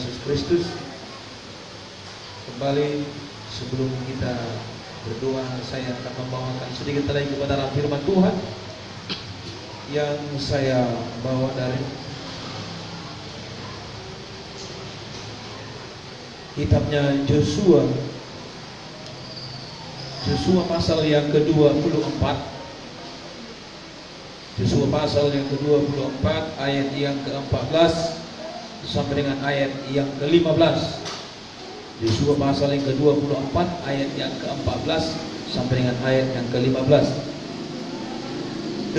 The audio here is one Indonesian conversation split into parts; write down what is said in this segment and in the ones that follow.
Yesus Kristus. Kembali sebelum kita berdoa, saya akan membawakan sedikit lagi kebenaran firman Tuhan yang saya bawa dari kitabnya Yosua pasal yang ke-24. Yosua pasal yang ke-24 ayat yang ke-14 sampai dengan ayat yang ke-15. Yosua pasal yang ke-24 ayat yang ke-14 sampai dengan ayat yang ke-15.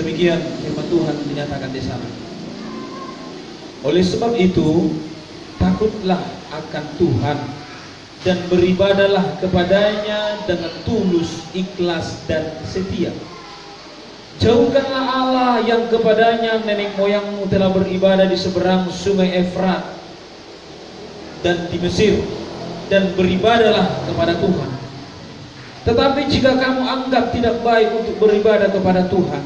Demikian firman Tuhan dinyatakan di sana. Oleh sebab itu, takutlah akan Tuhan dan beribadalah kepadanya dengan tulus, ikhlas dan setia. Jauhkanlah Allah yang kepadanya nenek moyangmu telah beribadah di seberang sungai Efrat dan di Mesir, dan beribadalah kepada Tuhan. Tetapi jika kamu anggap tidak baik untuk beribadah kepada Tuhan,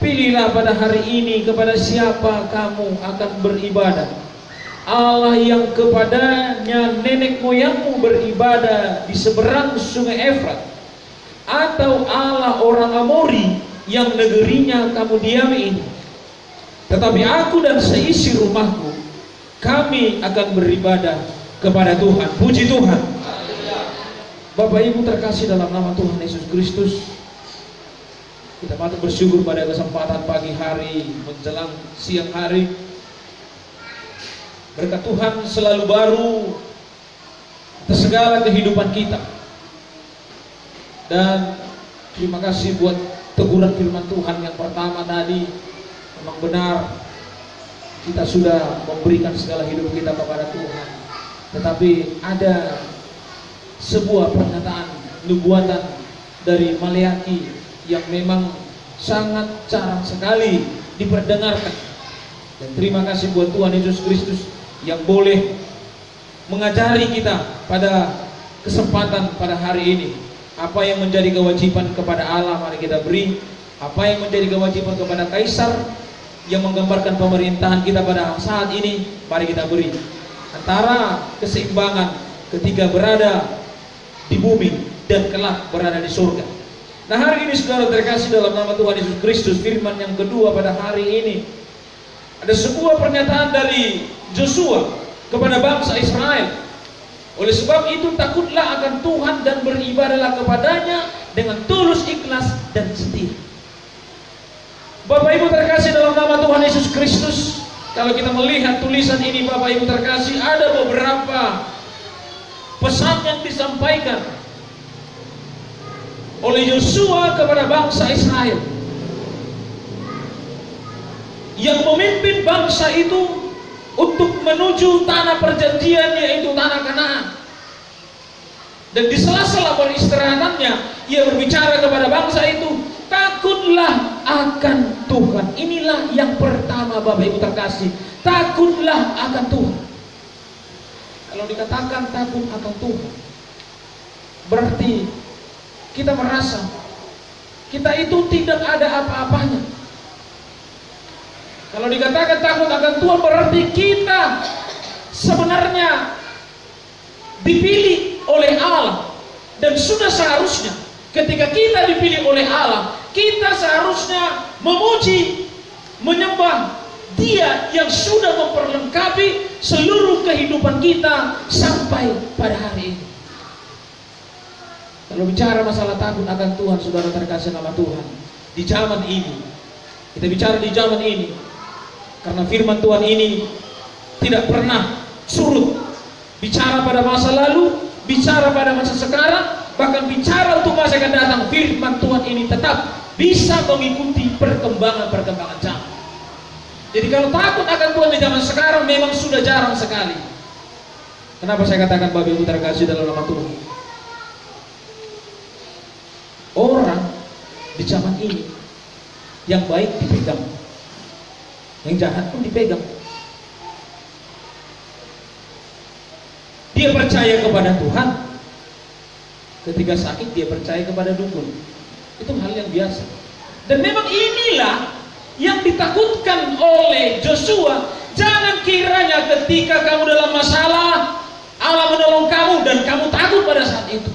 pilihlah pada hari ini kepada siapa kamu akan beribadah. Allah yang kepadanya nenek moyangmu beribadah di seberang sungai Efrat, atau Allah orang Amori yang negerinya kamu diami ini. Tetapi aku dan seisi rumahku, kami akan beribadah kepada Tuhan. Puji Tuhan. Bapak Ibu terkasih dalam nama Tuhan Yesus Kristus, kita patut bersyukur pada kesempatan pagi hari menjelang siang hari. Berkat Tuhan selalu baru atas segala kehidupan kita. Dan terima kasih buat teguran firman Tuhan yang pertama tadi. Memang benar, kita sudah memberikan segala hidup kita kepada Tuhan. Tetapi ada sebuah pernyataan nubuatan dari Maleaki yang memang sangat jarang sekali diperdengarkan. Dan terima kasih buat Tuhan Yesus Kristus yang boleh mengajari kita pada kesempatan pada hari ini. Apa yang menjadi kewajiban kepada Allah, mari kita beri. Apa yang menjadi kewajiban kepada Kaisar yang menggambarkan pemerintahan kita pada saat ini, mari kita beri. Antara keseimbangan ketika berada di bumi dan kelak berada di surga. Nah, hari ini saudara terkasih dalam nama Tuhan Yesus Kristus, firman yang kedua pada hari ini, ada sebuah pernyataan dari Yosua kepada bangsa Israel. Oleh sebab itu, takutlah akan Tuhan dan beribadahlah kepadanya dengan tulus, ikhlas dan setia. Bapak Ibu terkasih dalam nama Tuhan Yesus Kristus, kalau kita melihat tulisan ini Bapak Ibu terkasih, ada beberapa pesan yang disampaikan oleh Yosua kepada bangsa Israel yang memimpin bangsa itu untuk menuju tanah perjanjian, yaitu tanah Kanaan. Dan di sela-sela peristirahatannya, ia berbicara kepada bangsa itu, takutlah akan Tuhan. Inilah yang pertama Bapak Ibu terkasih, takutlah akan Tuhan. Kalau dikatakan takut akan Tuhan, berarti kita merasa kita itu tidak ada apa-apanya. Kalau dikatakan takut akan Tuhan, berarti kita sebenarnya dipilih oleh Allah. Dan sudah seharusnya ketika kita dipilih oleh Allah, kita seharusnya memuji, menyembah Dia yang sudah memperlengkapi seluruh kehidupan kita sampai pada hari ini. Kalau bicara masalah takut akan Tuhan, saudara terkasih nama Tuhan, di zaman ini, kita bicara di zaman ini, karena firman Tuhan ini tidak pernah surut. Bicara pada masa lalu, bicara pada masa sekarang, bahkan bicara untuk masa akan datang, firman Tuhan ini tetap bisa mengikuti perkembangan zaman. Jadi kalau takut akan Tuhan di zaman sekarang memang sudah jarang sekali. Kenapa saya katakan Bapak Ibu terkasih dalam nama Tuhan? Orang di zaman ini yang baik dipegang, yang jahat pun dipegang. Dia percaya kepada Tuhan, ketika sakit dia percaya kepada dukun. Itu hal yang biasa. Dan memang inilah yang ditakutkan oleh Yosua. Jangan kiranya ketika kamu dalam masalah, Allah menolong kamu dan kamu takut pada saat itu.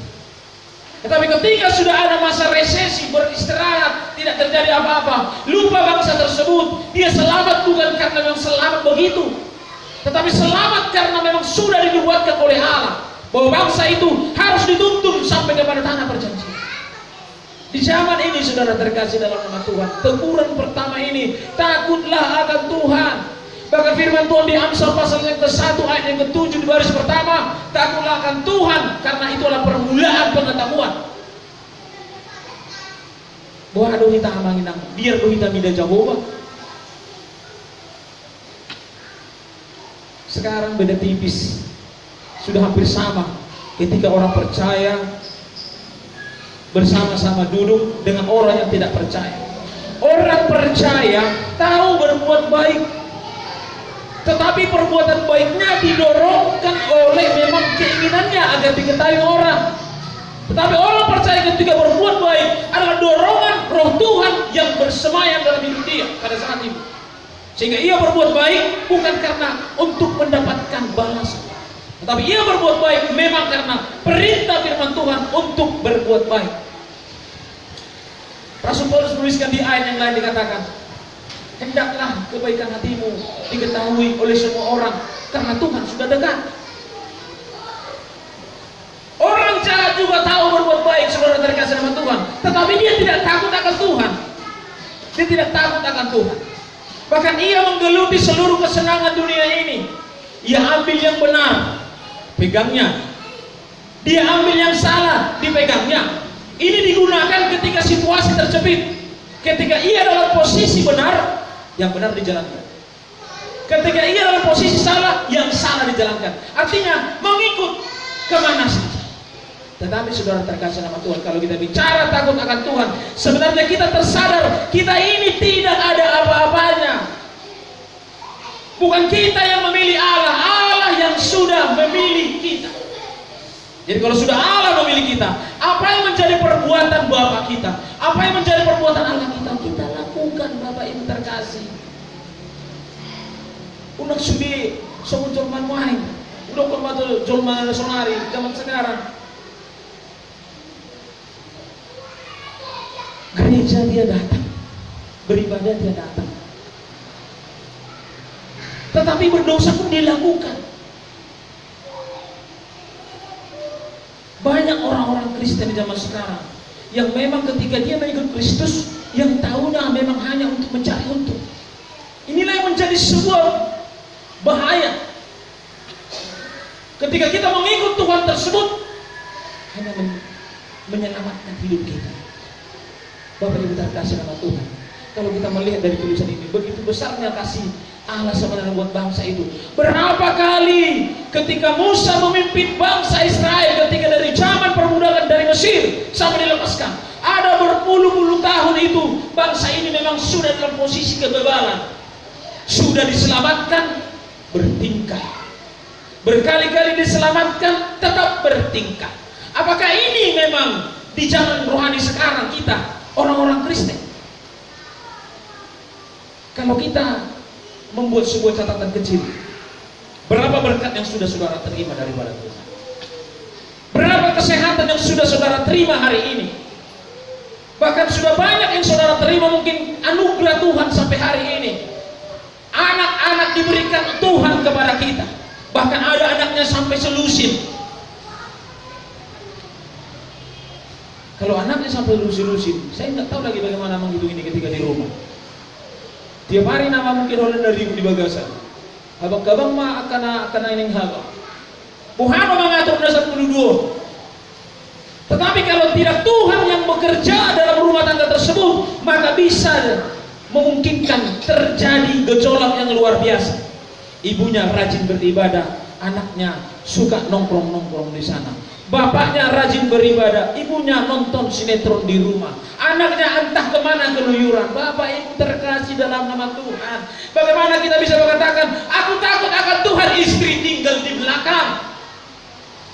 Tetapi ketika sudah ada masa resesi, beristirahat, tidak terjadi apa-apa, lupa bangsa tersebut, dia selamat bukan karena memang selamat begitu, tetapi selamat karena memang sudah dibuatkan oleh Allah bahwa bangsa itu harus dituntun sampai kepada tanah perjanjian. Di zaman ini saudara terkasih dalam nama Tuhan, teguran pertama ini, takutlah akan Tuhan. Bahkan firman Tuhan di Amsal pasal yang ke-1 ayat yang ke-7 di baris pertama, takutlah akan Tuhan karena itulah permulaan pengetahuan. Bahwa aduh kita amanginang, biar kita mida Jehovah. Sekarang beda tipis, sudah hampir sama ketika orang percaya bersama-sama duduk dengan orang yang tidak percaya. Orang percaya tahu berbuat baik, tetapi perbuatan baiknya didorongkan oleh memang keinginannya agar diketahui orang. Tetapi orang percaya ketika berbuat baik adalah dorongan roh Tuhan yang bersemayam dalam hidup dia pada saat itu. Sehingga ia berbuat baik bukan karena untuk mendapatkan balasan, tetapi ia berbuat baik memang karena perintah firman Tuhan untuk berbuat baik. Rasul Paulus menuliskan di ayat yang lain dikatakan, hendaklah kebaikan hatimu diketahui oleh semua orang karena Tuhan sudah dekat. Orang jahat juga tahu berbuat baik, saudara terkasih sama Tuhan, tetapi dia tidak takut akan Tuhan. Dia tidak takut akan Tuhan. Bahkan ia menggeluti seluruh kesenangan dunia ini. Ia ambil yang benar, pegangnya. Dia ambil yang salah, dipegangnya. Ini digunakan ketika situasi terjepit. Ketika ia dalam posisi benar, yang benar dijalankan. Ketika ia dalam posisi salah, yang salah dijalankan. Artinya mengikut kemana saja. Tetapi saudara terkasih nama Tuhan, kalau kita bicara takut akan Tuhan, sebenarnya kita tersadar kita ini tidak ada apa-apanya. Bukan kita yang memilih Allah, Allah yang sudah memilih kita. Jadi kalau sudah Allah memilih kita, apa yang menjadi perbuatan Bapa kita, apa yang menjadi perbuatan anak kita lakukan. Bapak Ibu terkasih, unak sudi soal jorman main, udah korban jorman sonari zaman sekarang. Gereja dia datang, beribadah dia datang, tetapi berdosa pun dilakukan. Banyak orang-orang Kristen di zaman sekarang yang memang ketika dia mengikut Kristus, yang tahunya memang hanya untuk mencari untung. Inilah yang menjadi sebuah bahaya. Ketika kita mengikut Tuhan tersebut hanya menyelamatkan hidup kita. Bapak Ibu terkasih nama Tuhan, kalau kita melihat dari tulisan ini, begitu besarnya kasih Allah sebenarnya buat bangsa itu. Berapa kali ketika Musa memimpin bangsa Israel, ketika dari zaman perbudakan dari Mesir sampai dilepaskan, ada berpuluh-puluh tahun itu bangsa ini memang sudah dalam posisi kebebalan, sudah diselamatkan, bertingkah. Berkali-kali diselamatkan, tetap bertingkah. Apakah ini memang di zaman rohani sekarang kita, orang-orang Kristen? Kalau kita membuat sebuah catatan kecil, berapa berkat yang sudah saudara terima daripada Tuhan? Berapa kesehatan yang sudah saudara terima hari ini? Bahkan sudah banyak yang saudara terima mungkin anugerah Tuhan sampai hari ini. Anak-anak diberikan Tuhan kepada kita. Bahkan ada anaknya sampai selusin. Kalau anaknya sampai lusin-lusin, saya nggak tahu lagi bagaimana menghitung ini ketika di rumah. Tiap hari nama mungkin orang dari di bagasan. Habang-habang mah akan ini habang. Buhano mengatur dasar penduduk. Tetapi kalau tidak Tuhan yang bekerja dalam rumah tangga tersebut, maka bisa memungkinkan terjadi gejolak yang luar biasa. Ibunya rajin beribadah, anaknya suka nongkrong-nongkrong di sana. Bapaknya rajin beribadah, ibunya nonton sinetron di rumah, anaknya entah kemana keluyuran. Bapak Ibu terkasih dalam nama Tuhan, bagaimana kita bisa mengatakan aku takut akan Tuhan, istri tinggal di belakang?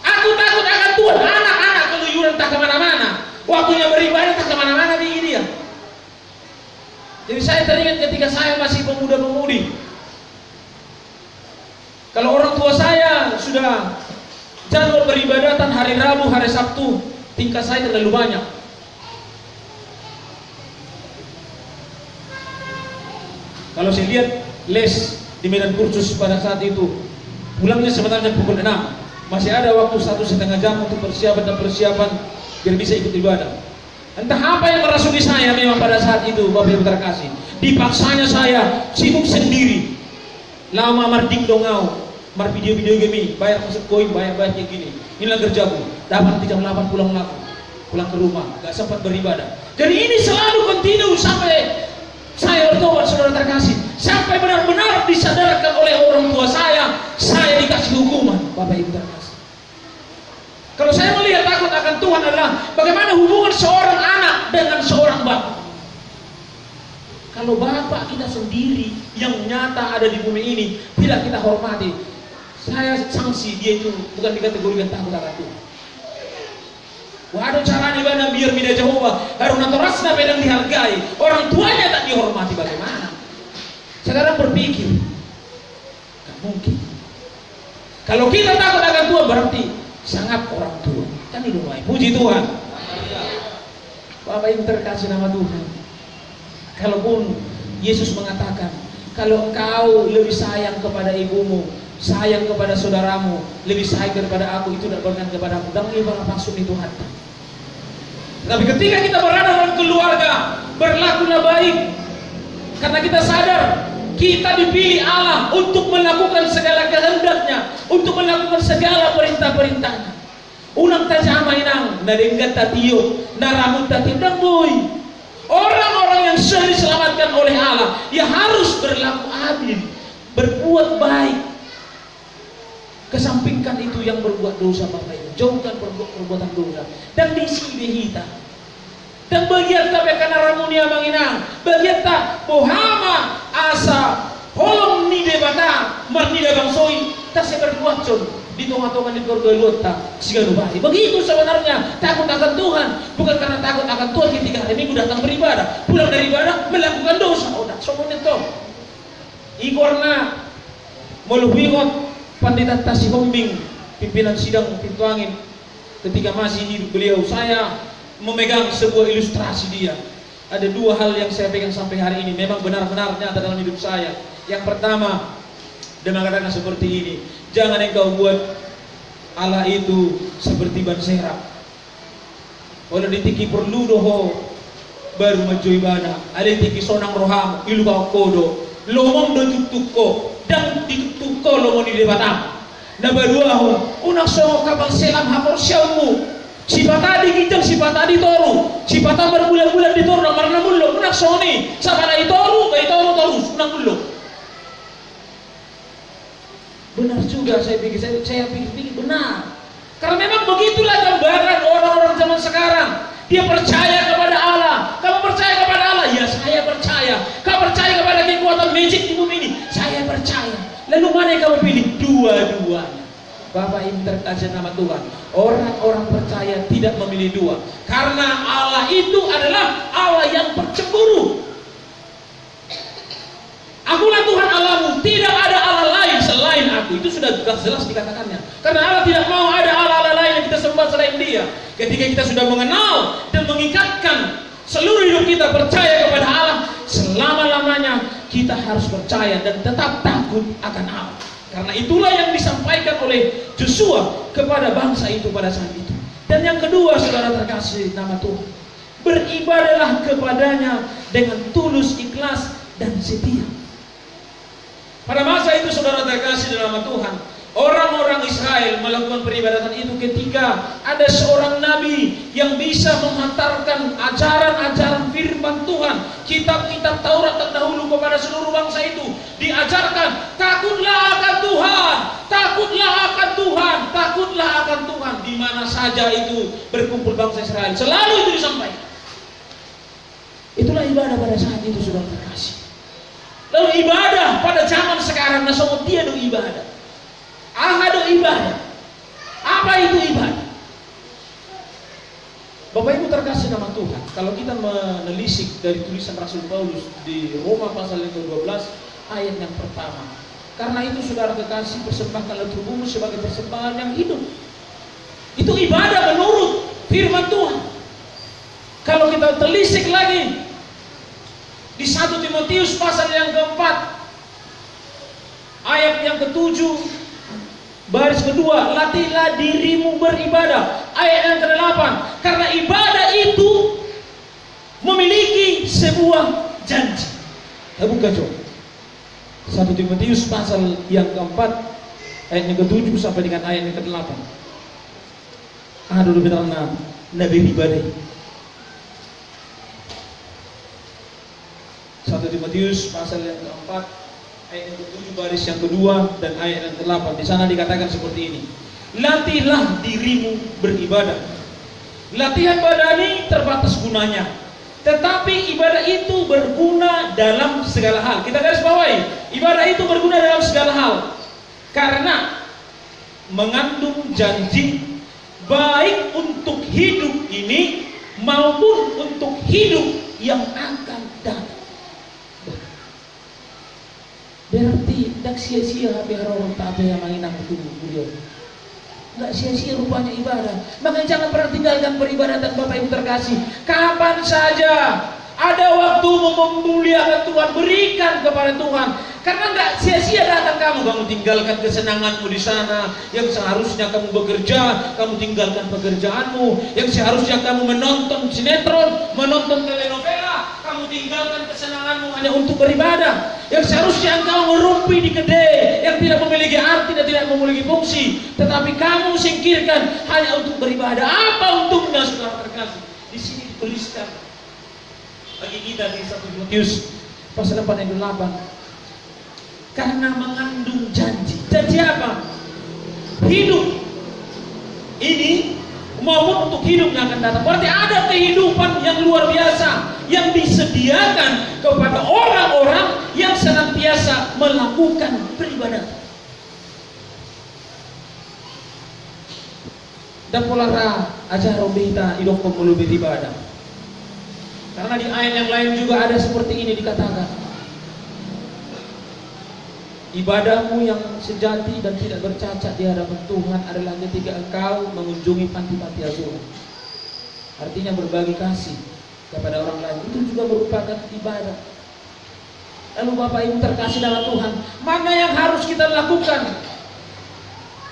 Aku takut akan Tuhan, anak-anak keluyuran entah kemana-mana, waktunya beribadah entah kemana-mana di dia. Jadi saya teringat ketika saya masih pemuda-pemudi, Kalau orang tua saya sudah jadwal peribadatan hari Rabu, hari Sabtu, tingkat saya terlalu banyak. Kalau saya lihat les di medan kursus pada saat itu, pulangnya sebenarnya pukul 6, masih ada waktu 1,5 jam untuk persiapan biar bisa ikut ibadah. Entah apa yang merasuki saya memang pada saat itu, Bapak Ibu terkasih. Dipaksanya saya sibuk sendiri. Lama mardik dongau, mar video-video game, bayar masuk koin, bayar kayak gini. Inilah kerjaku. Dapat jam 8 pulang ke rumah, gak sempat beribadah. Jadi ini selalu kontinu sampai saya bertobat, saudara terkasih, sampai benar-benar disadarkan oleh orang tua saya dikasih hukuman, Bapak Ibu terkasih. Kalau saya melihat takut akan Tuhan adalah bagaimana hubungan seorang anak dengan seorang bapak. Kalau bapak kita sendiri yang nyata ada di bumi ini tidak kita hormati, saya sanksi dia itu bukan dikategorikan takut akan Tuhan. Waduh, caranya bagaimana biar mida Jehovah haruna torasna pedang dihargai, orang tuanya tak dihormati, bagaimana? Sekarang berpikir gak mungkin. Kalau kita takut akan Tuhan berarti sangat orang tua. Kan itu baik. Puji Tuhan. Bapak Ibu terkasih nama Tuhan. Kalaupun Yesus mengatakan, kalau engkau lebih sayang kepada ibumu, sayang kepada saudaramu, lebih sayang daripada aku, itu tidak berkenan kepada aku. Dan ini maksud itu hati. Tapi ketika kita berada dalam keluarga, berlakulah baik. Karena kita sadar kita dipilih Allah untuk melakukan segala kehendaknya, untuk melakukan segala perintah-perintahnya. Unang tajama inang, nadenggat tatio, naramut tatio dan boy. Orang-orang yang sudah diselamatkan oleh Allah, ya harus berlaku adil, berbuat baik. Kesampingkan itu yang berbuat dosa, Bapak Ibu. Jauhkan perbuatan dosa dan diisi behita. Dan bagian tapi karena ramunia manginang, bagian tak bohama asa holong ni debata marni bangsoi tak seberbuat con di tengah-tengah di keluarga luota segala baik. Begitu sebenarnya takut akan Tuhan, bukan karena takut akan Tuhan ketika hari Minggu datang beribadah, pulang dari ibadah melakukan dosa. Oh, tak sombong itu. Igorna meluhingot Pandita Tasihombing, pimpinan sidang Pintu Angin, ketika masih hidup beliau, saya memegang sebuah ilustrasi dia. Ada dua hal yang saya pegang sampai hari ini, memang benar-benar nyata dalam hidup saya. Yang pertama, dia mengatakan seperti ini, jangan engkau buat Allah itu seperti ban serap. Kalau ditiki perlu doho baru maju ibadah, ada tiki sonang roham ilu kau kodo lomong do tutuko dan ditutuko lomong di debatang. Na baruahon unang songo kapal selam hapor siamu. Sifat tadi kijang, sifat tadi toru, sifat berbulan-bulan di toru, marna mullo, unak soni, sabana itoru, terus, unak mullo. Benar juga saya pikir benar. Karena memang begitulah gambaran orang-orang zaman sekarang. Dia percaya kepada Allah. Kamu percaya kepada Allah? Ya saya percaya. Kamu percaya kepada kekuatan magic di bumi ini? Saya percaya. Lalu mana yang kamu pilih? Dua-duanya. Bapak Ibu terkasih nama Tuhan, orang-orang percaya tidak memilih dua, karena Allah itu adalah Allah yang pencemburu. Akulah Tuhan Allahmu, tidak ada Allah lain selain aku. Itu sudah jelas dikatakannya. Karena Allah tidak mau ada Allah lain yang kita sembah selain Dia. Ketika kita sudah mengenal dan mengikatkan seluruh hidup kita percaya kepada Allah, selama-lamanya kita harus percaya dan tetap takut akan Allah. Karena itulah yang disampaikan oleh Joshua kepada bangsa itu pada saat itu. Dan yang kedua, saudara terkasih nama Tuhan, beribadahlah kepadanya dengan tulus, ikhlas, dan setia. Pada masa itu, saudara terkasih dalam nama Tuhan, orang-orang Israel melakukan peribadatan itu ketika ada seorang nabi yang bisa menghantarkan ajaran-ajaran firman Tuhan, kitab-kitab Taurat terdahulu kepada seluruh bangsa itu. Diajarkan, takutlah akan Tuhan, takutlah akan Tuhan, takutlah akan Tuhan. Di mana saja itu berkumpul bangsa Israel, selalu itu disampaikan. Itulah ibadah pada saat itu, saudara terkasih. Lalu ibadah pada zaman sekarang, nah semua dia dong ibadah. Ahadu ibadah. Apa itu ibadah? Bapak Ibu terkasih nama Tuhan, kalau kita menelisik dari tulisan Rasul Paulus di Roma pasal yang ke-12 ayat yang pertama, Karena itu saudara kekasih, persembahkanlah tubuhmu sebagai persembahan yang hidup. Itu ibadah menurut firman Tuhan. Kalau kita telisik lagi di 1 Timotius pasal yang keempat, ayat yang ke-7, baris kedua, latihlah dirimu beribadah. Ayat yang ke-8, karena ibadah itu memiliki sebuah janji. Buka coba 1 Timotius pasal yang keempat, ayat yang ke-7 sampai dengan ayat yang ke-8. Dulu bilang nabi ibadah. 1 Timotius pasal yang keempat, ayat yang ke-7 baris yang kedua dan ayat yang ke-8. Di sana dikatakan seperti ini. Latihlah dirimu beribadah. Latihan badani terbatas gunanya, tetapi ibadah itu berguna dalam segala hal. Kita garis bawahi, ibadah itu berguna dalam segala hal karena mengandung janji baik untuk hidup ini maupun untuk hidup yang akan datang. Berarti tidak sia-sia biar orang tak yang menginap tubuh beliau. Tidak sia-sia rupanya ibadah. Makanya jangan pernah tinggalkan peribadatan Bapak Ibu terkasih. Kapan saja ada waktu memuliakan Tuhan, berikan kepada Tuhan. Karena nggak sia-sia datang kamu tinggalkan kesenanganmu di sana. Yang seharusnya kamu bekerja, kamu tinggalkan pekerjaanmu. Yang seharusnya kamu menonton sinetron, menonton telenovela, kamu tinggalkan kesenanganmu hanya untuk beribadah. Yang seharusnya engkau merumpi di kedai yang tidak memiliki arti dan tidak memiliki fungsi, tetapi kamu singkirkan hanya untuk beribadah. Apa untungnya saudara terkasih? Di sini dituliskan bagi kita di 1 Timotius pasal 4 ayat 8. Karena mengandung janji. Janji apa? Hidup ini maupun untuk hidup yang akan datang. Berarti ada kehidupan yang luar biasa yang disediakan kepada orang-orang yang senantiasa melakukan peribadatan. Dan polara ajar robita idok pemulu beribadah. Karena di ayat yang lain juga ada seperti ini dikatakan. Ibadahmu yang sejati dan tidak bercacat di hadapan Tuhan adalah ketika engkau mengunjungi panti-panti asuhan. Artinya berbagi kasih kepada orang lain. Itu juga merupakan ibadah. Lalu Bapak Ibu terkasih dalam Tuhan, mana yang harus kita lakukan?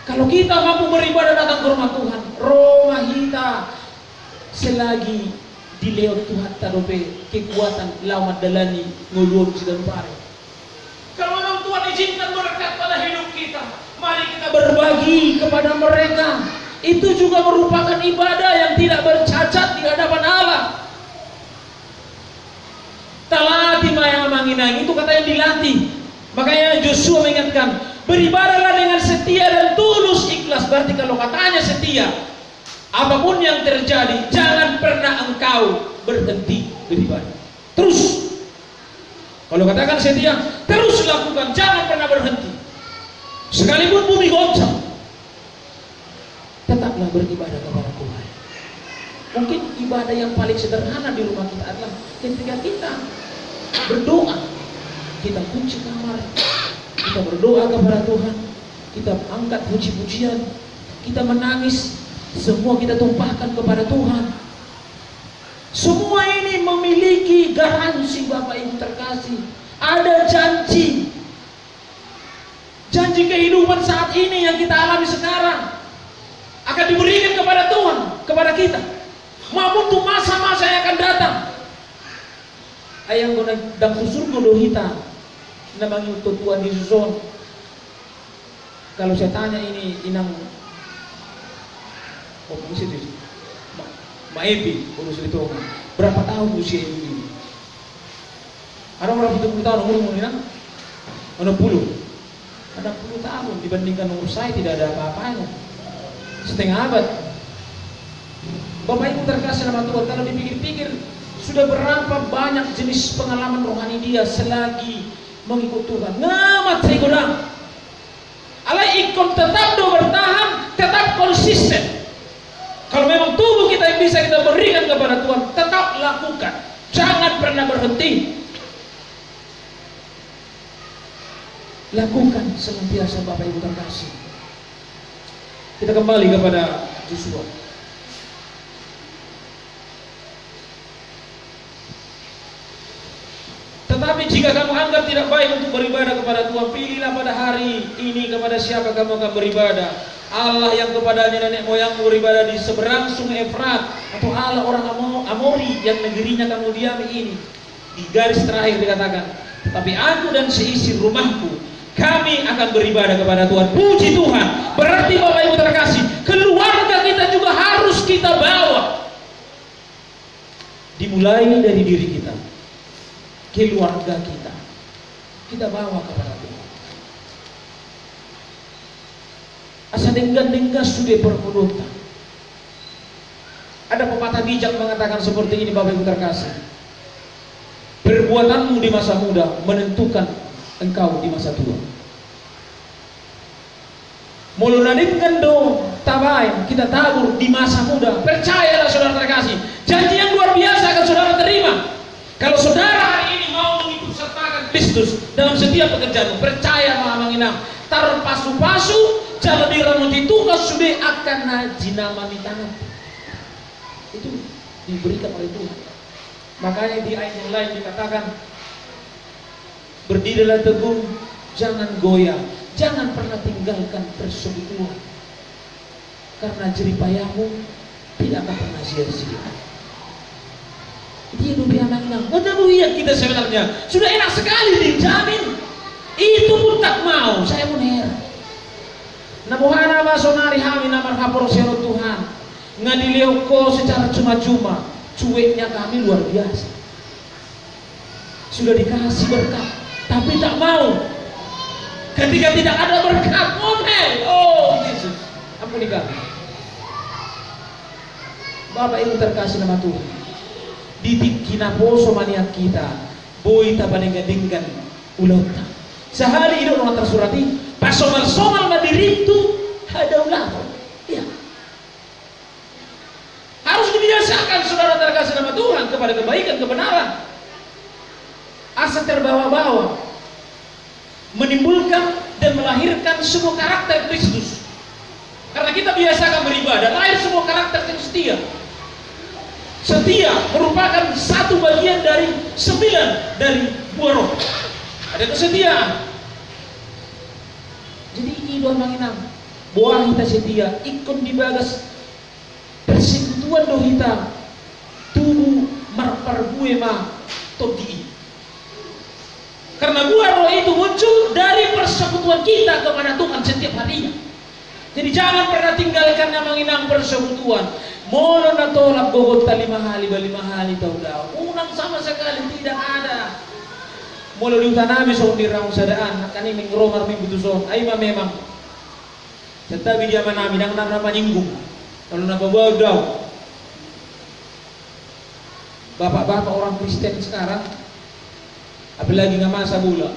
Kalau kita mampu beribadah datang ke rumah Tuhan, rumah kita selagi dilewat Tuhan tadope kekuatan lawan dalani nguluan sedang pare. Kalau memang Tuhan izinkan berkat pada hidup kita, mari kita berbagi kepada mereka. Itu juga merupakan ibadah yang tidak bercacat di hadapan Allah. Talati mayang manginang, itu kata yang dilatih. Makanya Joshua mengingatkan, beribadahlah dengan setia dan tulus ikhlas. Berarti kalau katanya setia, apapun yang terjadi, jangan pernah engkau berhenti beribadah. Terus. Kalau katakan setia, terus lakukan, jangan pernah berhenti. Sekalipun bumi goncang, tetaplah beribadah kepada Tuhan. Mungkin ibadah yang paling sederhana di rumah kita adalah ketika kita berdoa, kita kunci kamar, kita berdoa kepada Tuhan, kita angkat puji-pujian, kita menangis, semua kita tumpahkan kepada Tuhan. Semua ini memiliki garansi Bapak Ibu terkasih. Ada janji. Janji kehidupan saat ini yang kita alami sekarang akan diberikan kepada Tuhan, kepada kita. Maupun untuk masa-masa yang akan datang. Ayang guna dan surga dohita namanya untuk Tuhan Yesus. Kalau saya tanya ini inang misi itu Maepi, urus itu berapa tahun usia ibu ini? Ada orang 70 tahun umur ini, 60 tahun dibandingkan umur saya tidak ada apa-apanya, setengah abad. Bapak Ibu terkasih dalam Tuhan, kalau dipikir-pikir sudah berapa banyak jenis pengalaman rohani dia selagi mengikut Tuhan. Ngamat saya godang. Alai ikon tetap bertahan, tetap konsisten. Kalau memang tubuh kita yang bisa kita berikan kepada Tuhan, tetap lakukan. Jangan pernah berhenti. Lakukan senantiasa Bapak Ibu terkasih. Kita kembali kepada Yosua. Tetapi jika kamu anggap tidak baik untuk beribadah kepada Tuhan, pilihlah pada hari ini kepada siapa kamu akan beribadah. Allah yang kepadanya nenek moyangmu beribadah di seberang sungai Efrat, atau Allah orang Amori yang negerinya kamu diami ini. Di garis terakhir dikatakan, tetapi aku dan seisi rumahku, kami akan beribadah kepada Tuhan. Puji Tuhan. Berarti Bapak Ibu terkasih, keluarga kita juga harus kita bawa. Dimulai dari diri kita, keluarga kita bawa kepada Tuhan. Asa denggan sudah permunutan. Ada pepatah bijak mengatakan seperti ini Bapak Ibu terkasih. Perbuatanmu di masa muda menentukan engkau di masa tua. Mulunadimkan do tabay kita tabur di masa muda. Percayalah saudara terkasih, janji yang luar biasa akan saudara terima. Kalau saudara hari ini mau mengikut sertakan Kristus dalam setiap pekerjaan, percaya menginam taruh pasu-pasu jalan diramu ditugas sudah akan najinama tanah. Itu diberikan oleh Tuhan. Makanya di ayat yang lain dikatakan, berdirilah teguh, jangan goyah, jangan pernah tinggalkan persekutuan, karena jeripayahmu tidak akan pernah sia-sia. Dia lebih anak-anak. Iya kita sebenarnya sudah enak sekali dijamin. Itu pun tak mau. Saya pun heran. Namuhana masonari kami namar hapor serot Tuhan. Ngadilioko secara cuma-cuma. Cueknya kami luar biasa. Sudah dikasih berkat, tapi tak mau. Ketika tidak ada berkat, ngomel. Oh Yesus, ampuni kami. Bapak Ibu terkasih nama Tuhan, didik kinaposo maniak kita, boy tabanenggadinggan ulota. Sehari ini orang tersurati, pasomal-somal madiritu ada ulah. Ya. Harus dibiasakan saudara terkasih nama Tuhan kepada kebaikan, kebenaran. Asa terbawa-bawa menimbulkan dan melahirkan sebuah karakter Kristus. Karena kita biasakan beribadah, lahir sebuah karakter yang setia. Setia merupakan satu bagian dari 9 dari buah roh. Ada kesetiaan. Jadi ini doang manginam. Buah kita setia, ikut dibagas persekutuan doh kita. Tubuh marparbue ma todi. Karena buah roh itu muncul dari persekutuan kita kepada Tuhan setiap harinya. Jadi jangan pernah tinggalkan yang menginang persekutuan. Molo na tolak gogot ta 5 hari tahu daw. Unang sama sekali tidak ada. Molo di utanami so di raung sadaan kani mingromar minggu tuson. Ay memang. Tetapi dia manami nang nama nyinggung. Kalau nababaw daw. Bapak-bapak orang Kristen sekarang, apalagi nggak masa bula,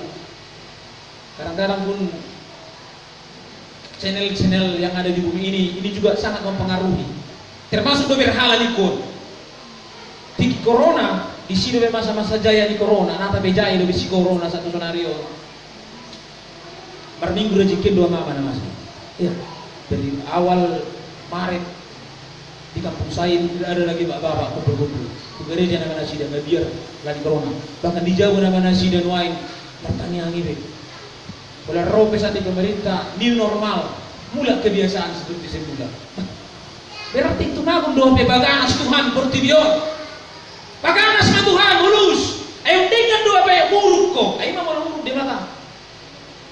kadang-kadang pun channel-channel yang ada di bumi ini juga sangat mempengaruhi. Termasuk berhala nikon. Di corona, di sini masa-masa jaya di corona, nata bejaya di si corona satu senario. Berminggu rezeki 2 mama nama saya. Ya, dari awal Maret di kampung saya tidak ada lagi bapak-bapak kumpul-kumpul. Gereja nama nasi dan biar lagi corona. Bahkan di Jawa nama nasi dan wine pertanyaan ini. Oleh roh saat di pemerintah new normal, mulai kebiasaan seperti semula. Berarti itu magun doa baganas Tuhan bertibion. Baganas sama Tuhan mulus. Ayo dengan doa baik buruk kok. Ayo mau buruk di mata.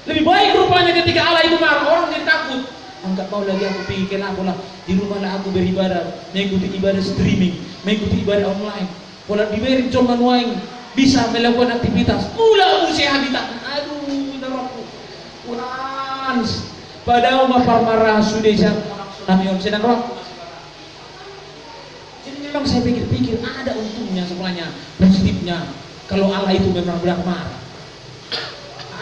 Lebih baik rupanya ketika Allah itu marah orang jadi takut. Enggak mau lagi aku pikir aku lah di rumah lah aku beribadah, mengikuti ibadah streaming, mengikuti ibadah online. Pola diberi cuman waing bisa melakukan aktivitas. Mula usia habitat. Aduh, minta rohku. Quran. Padahal mapar marah sudah jam namion sedang roh. Jadi memang saya pikir-pikir ada untungnya sebenarnya, positifnya kalau Allah itu memang benar marah.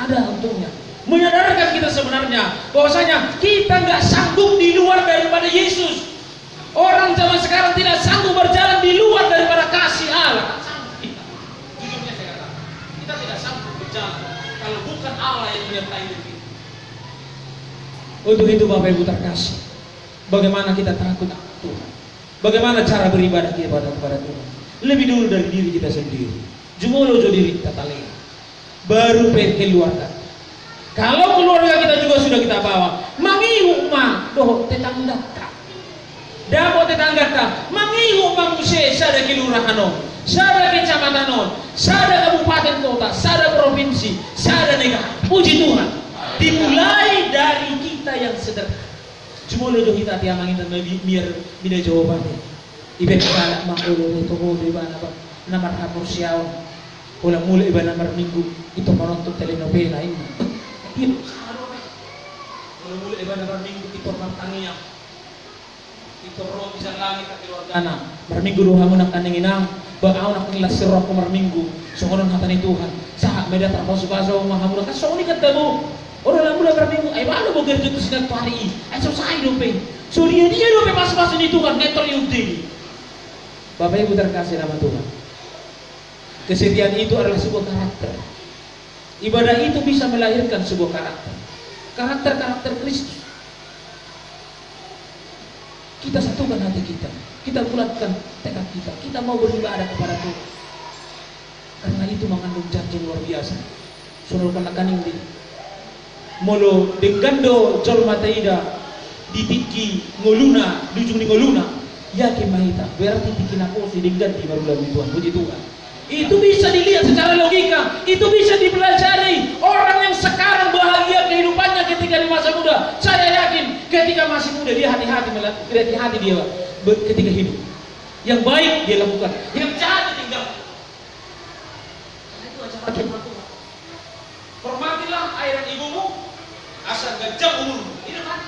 Ada untungnya. Menyadarkan kita sebenarnya bahwasanya kita nggak sanggup di luar daripada Yesus. Orang zaman sekarang tidak sanggup berjalan di luar daripada kasih Allah. Kan sanggup kita. Jujurnya saya katakan, kita tidak sanggup berjalan. kalau bukan Allah yang menyertai kita. Untuk itu Bapak Ibu terkasih, bagaimana kita takut akan Tuhan? Bagaimana cara beribadah kita kepada Tuhan? Lebih dulu dari diri kita sendiri. Jumolo jo diri kita tali. Baru keluarga. Kalau keluarga kita juga sudah kita bawa, mangihu ma doh tetangga ka. Dabo tetangga ka, mangihu manusia sada kelurahan, sada kecamatan, sada kabupaten kota, sada provinsi, sada negara. Puji Tuhan. Dimulai dari kita yang sederhana. Cuma lo kita tiang angin dan biar bila jawabannya. Ibarat anak makhluk itu kau di mana pak? Nomor hapus siaw. Ulang mulai ibarat nomor minggu itu menonton telenovela ini. Itu ulang mulai ibarat nomor minggu itu mantanginya. Itu roh bisa langit ke keluarga. Berminggu doa nak kaninginang. Bagaimana nak ngilas sirah ke berminggu. Soalnya hatani Tuhan. Saat media terpasuh-pasuh mahamud kan soalnya ketemu. Orang lalu berminggu, ay balu bekerja tu sinar pari, ay selesai dope. So dia dope pas-pas ini Tuhan netol yudi. Bapak Ibu terkasih nama Tuhan. Kesetiaan itu adalah sebuah karakter. Ibadah itu bisa melahirkan sebuah karakter. Karakter Kristus. Kita satukan hati kita. Kita bulatkan tekad kita. Kita mau beribadah kepada Tuhan. Karena itu mengandung janji luar biasa. Saudara kanakan ini. Molo dengando jol mataida ditiki ngoluna dujung ni ngoluna yakin mahita berarti tiki nakosi denggan di baru lalu Tuhan. Puji Tuhan. Itu bisa dilihat secara logika, itu bisa dipelajari. Orang yang sekarang bahagia kehidupannya ketika di masa muda, saya yakin ketika masih muda dia hati-hati dia ketika hidup. Yang baik dia lakukan, yang jahat tinggal. Itu ajaran Tuhan. Hormatilah ayah ibumu asal gajah umurmu. Itu kan?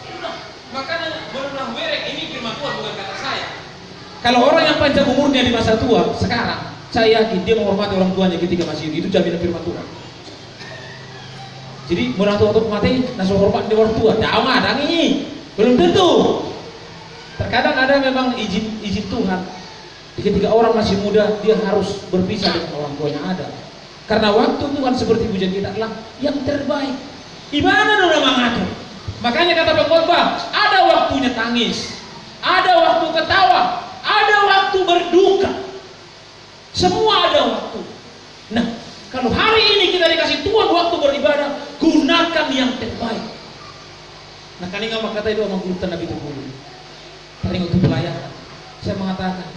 Itu dah. Makanya berulang werek ini firman Tuhan bukan kata saya. Kalau orang yang panjang umurnya di masa tua sekarang, saya yakin dia menghormati orang tuanya ketika masih hidup. Itu jaminan firman Tuhan. Jadi orang tua untuk mati, nasuh hormat di orang tua. Tahu ada ini belum tentu. Terkadang ada memang izin Tuhan. Ketika orang masih muda dia harus berpisah dengan orang tuanya ada. Karena waktu Tuhan seperti pujian kita adalah yang terbaik. Gimana udah mengatur? Makanya kata pengkhotbah, ada waktunya tangis, ada waktu ketawa, ada waktu berduka. Semua ada waktu. Nah, kalau hari ini kita dikasih Tuhan waktu beribadah, gunakan yang terbaik. Nah, kali nggak kata itu sama guru Nabi itu dulu. Kali untuk pelayanan, saya mengatakan,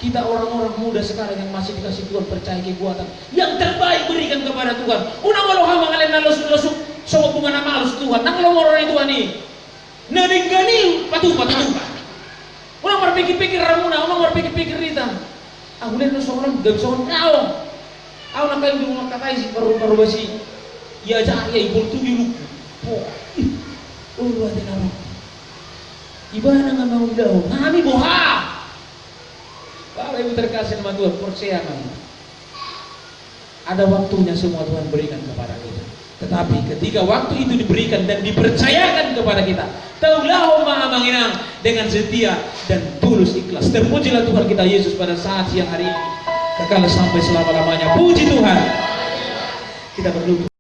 kita orang-orang muda sekarang yang masih dikasih Tuhan percaya kekuatan yang terbaik berikan kepada Tuhan. Unang walau hama kalian lusuk sama bunga nama halus Tuhan. Nang lo orang Tuhan ini. Nadinggani patu. Unang berpikir-pikir ramuna, unang berpikir-pikir rita. Aku lihat seorang gak bisa ngawang. Aku nak kayu di rumah katai si baru basi. Ya jah ya ibu tu di luku. Oh, ada nama. Ibadah nggak mau dah. Kami boha. Bapak Ibu terkasih nama Tuhan, percaya kami. Ada waktunya semua Tuhan berikan kepada kita. Tetapi ketika waktu itu diberikan dan dipercayakan kepada kita, taulah maha menginang dengan setia dan tulus ikhlas. Terpujilah Tuhan kita Yesus pada saat siang hari ini. Kekal sampai selama-lamanya. Puji Tuhan. Kita berdoa.